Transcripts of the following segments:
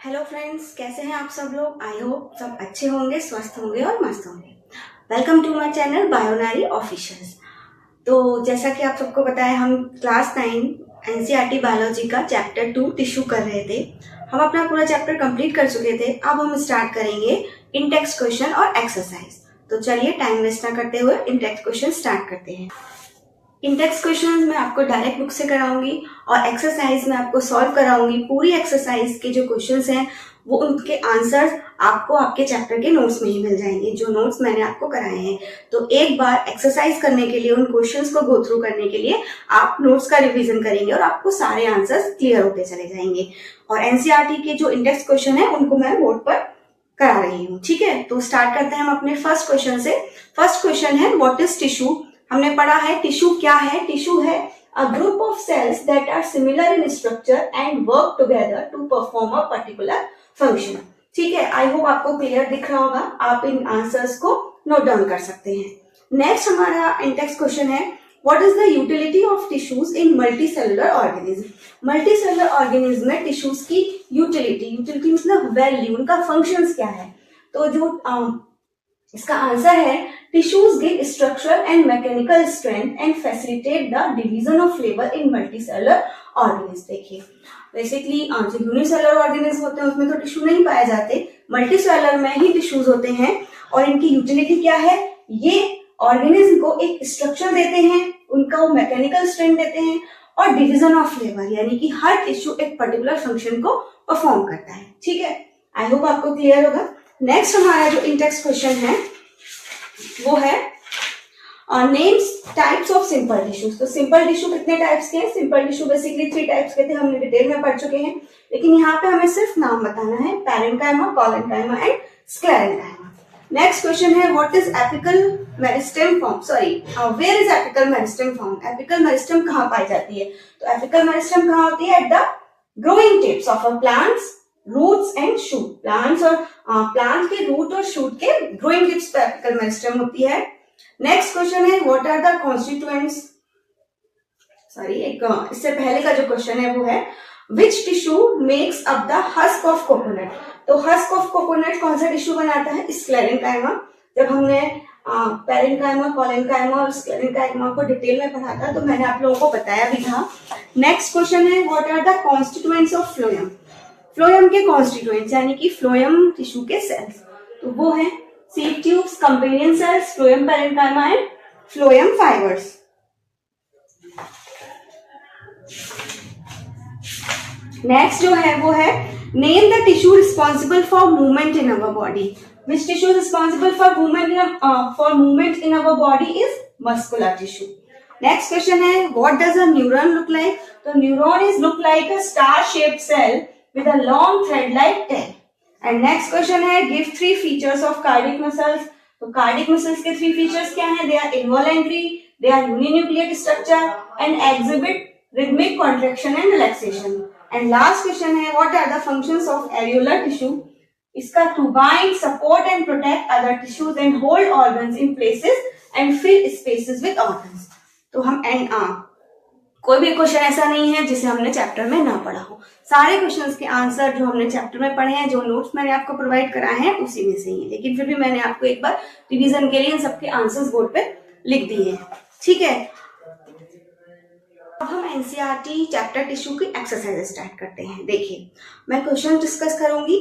Hello friends, कैसे हैं आप सब लोग। आई होप सब अच्छे होंगे, स्वस्थ होंगे और मस्त होंगे। Welcome to my channel Bionary officials. तो जैसा कि आप सबको पता है, हम क्लास 9 एनसीईआरटी बायोलॉजी का चैप्टर 2 टिश्यू कर रहे थे। हम अपना पूरा चैप्टर कंप्लीट कर चुके थे। अब हम स्टार्ट करेंगे इन टेक्स्ट क्वेश्चन और एक्सरसाइज। तो चलिए टाइम वेस्ट ना करते हुए इन टेक्स्ट क्वेश्चन स्टार्ट करते हैं। इन टेक्स्ट क्वेश्चंस मैं आपको डायरेक्ट बुक से कराऊंगी और एक्सरसाइज में आपको सॉल्व कराऊंगी। पूरी एक्सरसाइज के जो क्वेश्चंस हैं वो उनके आंसर्स आपको आपके चैप्टर के नोट्स में ही मिल जाएंगे, जो नोट्स मैंने आपको कराए हैं। तो एक बार एक्सरसाइज करने के लिए, उन क्वेश्चंस को गो थ्रू करने के लिए आप नोट्स का रिवीजन करेंगे और आपको सारे आंसर्स क्लियर होते चले जाएंगे। और एनसीईआरटी के जो इंडेक्स क्वेश्चन है उनको मैं बोर्ड पर करा रही हूँ। ठीक है, तो स्टार्ट करते हैं हम अपने फर्स्ट क्वेश्चन से। फर्स्ट क्वेश्चन है व्हाट इज टिश्यू। हमने पढ़ा है टिश्यू क्या है। टिश्यू है a group of cells that are similar in structure and work together to perform a particular function. ठीक है, आई होप आपको क्लियर दिख रहा होगा। आप इन आंसर्स को नोट डाउन कर सकते हैं। नेक्स्ट हमारा इंडेक्स क्वेश्चन है what is the utility of tissues in multicellular organism. Multicellular organism में टिश्यूज की यूटिलिटी मतलब वैल्यू, उनका फंक्शंस क्या है। तो जो इसका आंसर है tissues give structural and mechanical strength and facilitate the division of flavour in multicellular organism. देखिए, बेसिकली जो यूनिसेलुलर ऑर्गेनिज्म होते हैं उसमें तो टिश्यू नहीं पाए जाते, मल्टीसेलुलर में ही टिश्यूज होते हैं। और इनकी यूटिलिटी क्या है, ये ऑर्गेनिज्म को एक स्ट्रक्चर देते हैं, उनका वो मैकेनिकल स्ट्रेंथ देते हैं और डिवीजन ऑफ फ्लेवर, यानी कि हर टिश्यू एक पर्टिकुलर फंक्शन को परफॉर्म करता है। ठीक है, आई होप आपको क्लियर होगा। नेक्स्ट हमारा जो इंडेक्स क्वेश्चन है वो है names types of simple tissues. तो सिंपल टिश्यू कितने टाइप्स के हैं। सिंपल टिश्यू बेसिकली 3 टाइप्स के थे, हमने डिटेल में पढ़ चुके हैं, लेकिन यहाँ पे हमें सिर्फ नाम बताना है, parenchyma, collenchyma and sclerenchyma. Next question है what is apical meristem form. Where is apical meristem form. Apical meristem कहाँ पाई जाती है। तो एपिकल मेरिस्टेम कहाँ होती है, at the growing tips of a plants, roots and shoot. Plants और प्लांट के रूट और शूट के ग्रोइंग टिप्स पे एपिकल मेरिस्टेम होती है। नेक्स्ट क्वेश्चन है व्हाट आर द कॉन्स्टिट्यूएंट्स। इससे पहले का जो क्वेश्चन है वो है which tissue makes up the husk of coconut. तो हस्क ऑफ कोकोनट कौन सा टिश्यू बनाता है, स्क्लेरेन्काइमा। जब हमने पैरेन्काइमा, कोलेन्काइमा और स्क्लेरेन्काइमा को डिटेल में पढ़ा था तो मैंने आप लोगों को बताया भी था। नेक्स्ट क्वेश्चन है what are the constituents of phloem. Phloem के कॉन्स्टिट्यूएंट्स यानी कि फ्लोएम टिश्यू के सेल्स, तो वो है sieve tubes, companion cells, phloem parenchyma and phloem fibres. Next जो है वो है name the tissue responsible for movement in our body. Which tissue is responsible for movement in our body is muscular tissue. Next question है what does a neuron look like. तो neuron is look like a star shaped cell with a long thread-like tail. And next question है give 3 features of cardiac muscles. तो cardiac muscles के 3 features क्या हैं? They are involuntary, they are uninucleate structure and exhibit rhythmic contraction and relaxation. And last question है what are the functions of areolar tissue? इसका to bind, support and protect other tissues and hold organs in places and fill spaces with organs. तो हम कोई भी question ऐसा नहीं है जिसे हमने चैप्टर में ना पढ़ा हो। सारे क्वेश्चंस के आंसर जो हमने चैप्टर में पढ़े हैं, जो नोट्स मैंने आपको प्रोवाइड कराए हैं उसी में से ही है, लेकिन फिर भी मैंने आपको एक बार रिवीजन के लिए इन सबके आंसर्स बोर्ड पे लिख दिए हैं। ठीक है, अब हम एनसीईआरटी चैप्टर टिश्यू की एक्सरसाइज स्टार्ट करते हैं। देखिए, मैं क्वेश्चन डिस्कस करूंगी,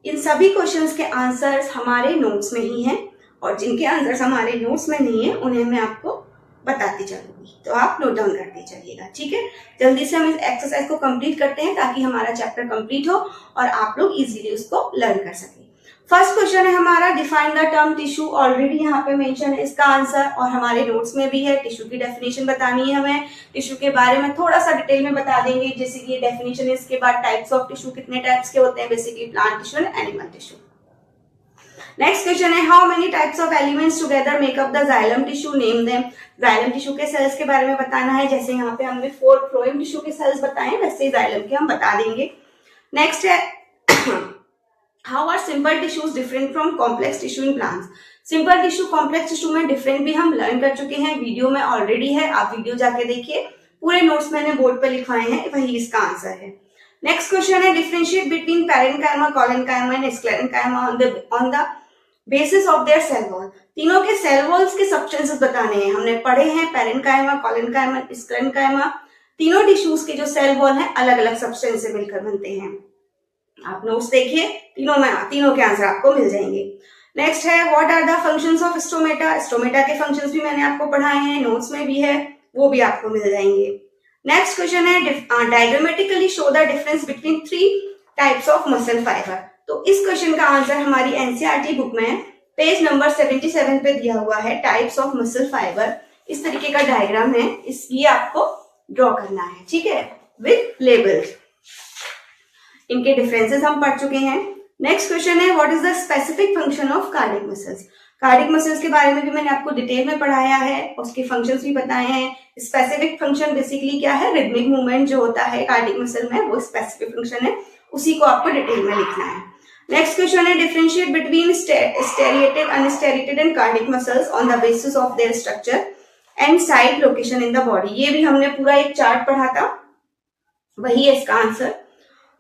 इन सभी क्वेश्चंस के आंसर्स हमारे नोट्स में ही हैं और जिनके आंसर्स हमारे नोट्स में नहीं है उन्हें मैं आपको बताती चलूंगी, तो आप नोट डाउन करते चलिएगा। ठीक है, जल्दी से हम इस एक्सरसाइज को कंप्लीट करते हैं ताकि हमारा चैप्टर कंप्लीट हो और आप लोग इजीली उसको लर्न कर सकें। फर्स्ट क्वेश्चन है हमारा define the term tissue. Already यहाँ पे मेंशन है इसका आंसर और हमारे नोट्स में भी है। टिश्यू की डेफिनेशन बतानी है हमें, टिश्यू के बारे में थोड़ा सा डिटेल में बता देंगे, जैसे कि डेफिनेशन है। इसके बाद टाइप्स ऑफ टिश्यू कितने टाइप्स के होते हैं, basically plant tissue and animal tissue. Next question है how many types of elements together make up the xylem tissue, name them. Xylem tissue के सेल्स के बारे में बताना है, जैसे यहाँ पे हमने 4 फ्लोएम टिश्यू के सेल्स बताए वैसे ही जाइलम के हम बता देंगे। नेक्स्ट है how are simple tissues different from complex tissue in plants. Simple tissue complex tissue में डिफरेंट भी हम लर्न कर चुके हैं, वीडियो में ऑलरेडी है, आप वीडियो जाके देखिए, पूरे नोट्स मैंने बोर्ड पे लिखवाए हैं, वही इसका आंसर है। नेक्स्ट क्वेश्चन है differentiate between parenchyma, collenchyma and sclerenchyma on the basis of their cell wall. तीनों के सेल वॉल्स के सब्सटेंसेस बताने हैं. हमने पढ़े हैं पेरेन्काइमा, कोलेनकाइमा, स्क्लेरेन्काइमा. तीनों टिश्यूज के जो सेल वॉल हैं अलग अलग सब्सटेंस से मिलकर बनते हैं. आप नोट्स देखिए, तीनों के आंसर आपको मिल जाएंगे. नेक्स्ट है what are the functions of stomata. Stomata के फंक्शंस भी मैंने आपको पढ़ाए हैं, नोट्स में भी है, वो भी आपको मिल जाएंगे. नेक्स्ट क्वेश्चन है diagrammatically show the difference between 3 types of muscle fibre. तो इस क्वेश्चन का आंसर हमारी एनसीईआरटी बुक में पेज नंबर 77 पे दिया हुआ है. टाइप्स ऑफ मसल फाइबर, इस तरीके का डायग्राम है, इसलिए आपको ड्रॉ करना है. ठीक है, विद लेबल्स. इनके डिफरेंसेस हम पढ़ चुके हैं. नेक्स्ट क्वेश्चन है what is the specific function of cardiac muscles. Cardiac muscles के बारे में भी मैंने आपको डिटेल में पढ़ाया है, उसके फंक्शंस भी बताए हैं. स्पेसिफिक फंक्शन बेसिकली क्या है, रिदमिक मूवमेंट जो होता है कार्डियक मसल में, वो स्पेसिफिक फंक्शन है, उसी को आपको डिटेल में लिखना है. नेक्स्ट क्वेश्चन है differentiate between striated, unstriated and cardiac muscles on the basis of their structure and site location in the body. ये भी हमने पूरा एक चार्ट पढ़ा था, वही है इसका आंसर.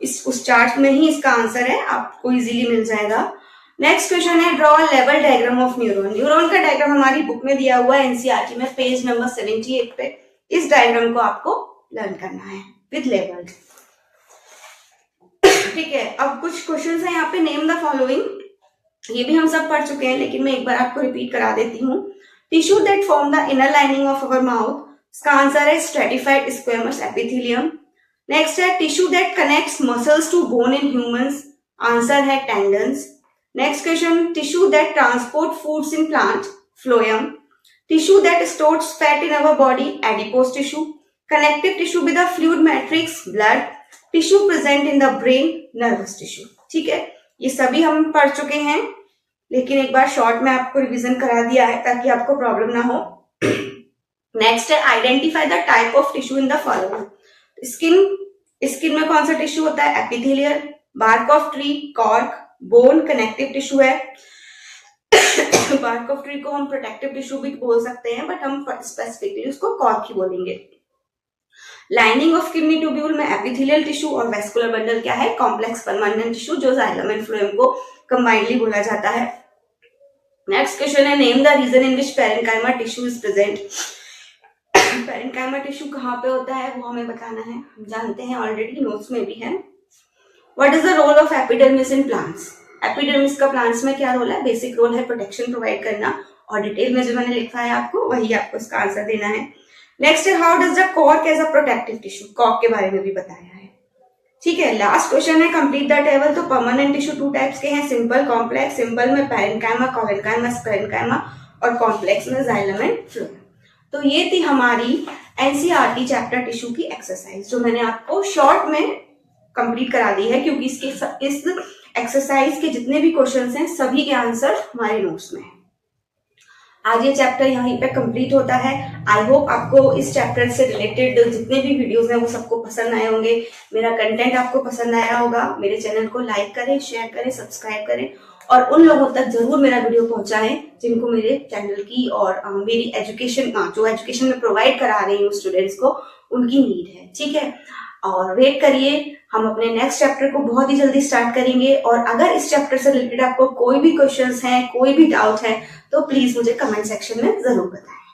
उस चार्ट में ही इसका आंसर है, आपको इजीली मिल जाएगा. नेक्स्ट क्वेश्चन है draw level diagram of neuron. Neuron का डायग्राम हमारी बुक में दिया हुआ है एनसीईआरटी में पेज नंबर 78 पे. इस डायग्राम को आपको लर्न करना है विद लेवल्स. ठीक है, अब कुछ क्वेश्चंस हैं यहाँ पे. नेम द फॉलोइंग, ये भी हम सब पढ़ चुके हैं, लेकिन मैं एक बार आपको रिपीट करा देती हूँ. Tissue that form the inner lining of our mouth, इसका आंसर है स्ट्रेटिफाइड स्क्वेमस एपिथेलियम. नेक्स्ट है tissue that connects muscles to bone in humans, answer है tendons. Next question tissue that transport foods in plant, phloem. Tissue that stores fat in our body, adipose tissue. Connective tissue with the fluid matrix, blood. Tissue present in the brain, nervous tissue. ठीक है, ये सभी हम पढ़ चुके हैं, लेकिन एक बार शॉर्ट में आपको रिवीजन करा दिया है ताकि आपको प्रॉब्लम ना हो. नेक्स्ट है identify the type of tissue in the following. Skin में कौन सा टिश्यू होता है, epithelial. Bark of tree, cork. Bone connective tissue है. बार्क ऑफ ट्री को हम प्रोटेक्टिव टिश्यू भी बोल सकते हैं, बट हम स्पेसिफिकली उसको कॉर्क ही बोलेंगे. लाइनिंग ऑफ किडनी ट्यूब्यूल में एपिथेलियल टिश्यू, और वेस्कुलर बंडल क्या है, कॉम्प्लेक्स परमानेंट टिश्यू, जो जाइलम एंड फ्लोएम को कंबाइंडली बोला जाता है. नेक्स्ट क्वेश्चन है name the region in which parenchyma tissue is present. Parenchyma tissue कहाँ पे होता है वो हमें बताना है, हम जानते हैं ऑलरेडी, नोट्स में भी है. What is the role of epidermis in plants. Epidermis का प्लांट्स में क्या रोल है, बेसिक रोल है प्रोटेक्शन प्रोवाइड करना, और डिटेल में जो मैंने लिखा है आपको वही आपको इसका आंसर देना है. नेक्स्ट है how does the cork as a protective tissue, cork के बारे में भी बताया है. ठीक है, लास्ट क्वेश्चन है कंप्लीट द टेबल. तो परमानेंट टिश्यू 2 टाइप्स के हैं, सिंपल, कॉम्प्लेक्स. सिंपल में पेरेन्काइमा, कोलेनकाइमा, स्क्लेरेन्काइमा, और कॉम्प्लेक्स में जाइलम एंड फ्लोएम. तो ये थी हमारी एनसीईआरटी चैप्टर टिश्यू की एक्सरसाइज, जो मैंने आपको शॉर्ट में कंप्लीट करा दी है, क्योंकि इस एक्सरसाइज के जितने भी क्वेश्चंस हैं सभी के आंसर हमारे नोट्स में है. आज ये चैप्टर यहीं पे कंप्लीट होता है. आई होप आपको इस चैप्टर से रिलेटेड जितने भी वीडियोस हैं वो सबको पसंद आए होंगे, मेरा कंटेंट आपको पसंद आया होगा. मेरे चैनल को लाइक करें, शेयर करें, सब्सक्राइब करें, और उन लोगों तक जरूर मेरा वीडियो पहुंचाएं जिनको मेरे चैनल की और मेरी एजुकेशन, जो एजुकेशन में प्रोवाइड करा रही हूँ स्टूडेंट्स को, उनकी नीड है. ठीक है, और वेट करिए, हम अपने नेक्स्ट चैप्टर को बहुत ही जल्दी स्टार्ट करेंगे. और अगर इस चैप्टर से रिलेटेड आपको कोई भी क्वेश्चंस हैं, कोई भी डाउट है, तो प्लीज मुझे कमेंट सेक्शन में जरूर बताएं.